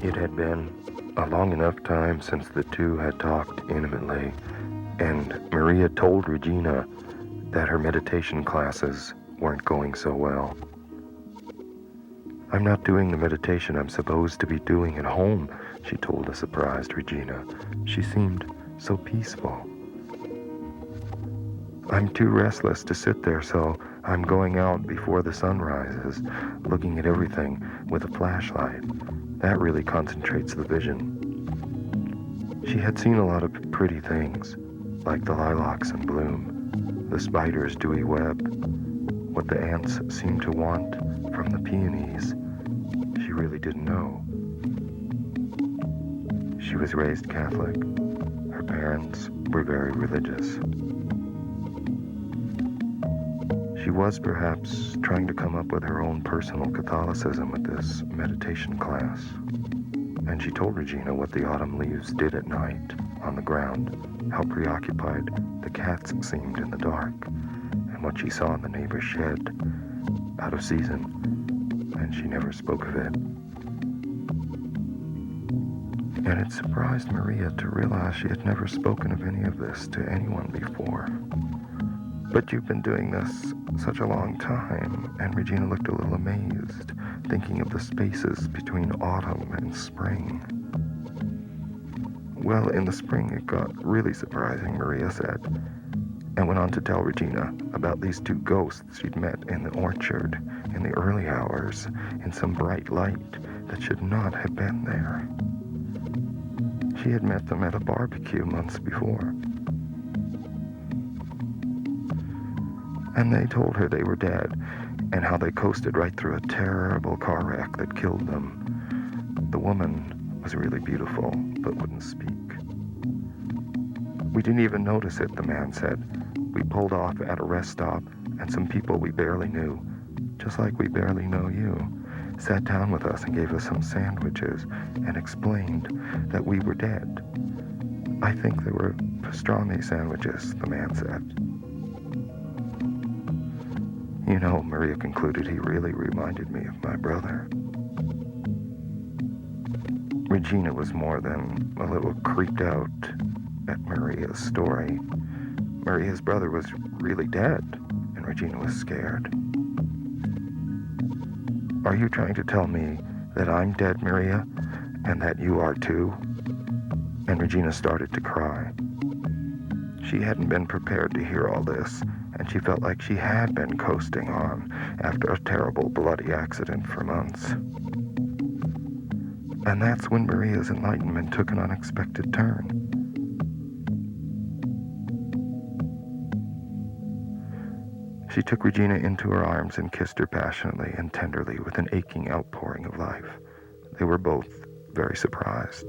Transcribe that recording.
It had been a long enough time since the two had talked intimately, and Maria told Regina that her meditation classes weren't going so well. "I'm not doing the meditation I'm supposed to be doing at home," she told the surprised Regina. She seemed so peaceful. "I'm too restless to sit there, so I'm going out before the sun rises, looking at everything with a flashlight. That really concentrates the vision." She had seen a lot of pretty things, like the lilacs in bloom, the spider's dewy web, what the ants seemed to want from the peonies. She really didn't know. She was raised Catholic. Her parents were very religious. She was perhaps trying to come up with her own personal Catholicism with this meditation class. And she told Regina what the autumn leaves did at night on the ground, how preoccupied the cats seemed in the dark, and what she saw in the neighbor's shed, out of season, and she never spoke of it. And it surprised Maria to realize she had never spoken of any of this to anyone before. "But you've been doing this such a long time," and Regina looked a little amazed, thinking of the spaces between autumn and spring. "Well, in the spring it got really surprising," Maria said, and went on to tell Regina about these two ghosts she'd met in the orchard in the early hours in some bright light that should not have been there. She had met them at a barbecue months before. And they told her they were dead, and how they coasted right through a terrible car wreck that killed them. The woman was really beautiful, but wouldn't speak. "We didn't even notice it," the man said. "We pulled off at a rest stop, and some people we barely knew, just like we barely know you, sat down with us and gave us some sandwiches and explained that we were dead. I think they were pastrami sandwiches," the man said. "You know," Maria concluded, "he really reminded me of my brother." Regina was more than a little creeped out at Maria's story. Maria's brother was really dead, and Regina was scared. "Are you trying to tell me that I'm dead, Maria, and that you are too?" And Regina started to cry. She hadn't been prepared to hear all this, and she felt like she had been coasting on after a terrible bloody accident for months. And that's when Maria's enlightenment took an unexpected turn. She took Regina into her arms and kissed her passionately and tenderly with an aching outpouring of life. They were both very surprised.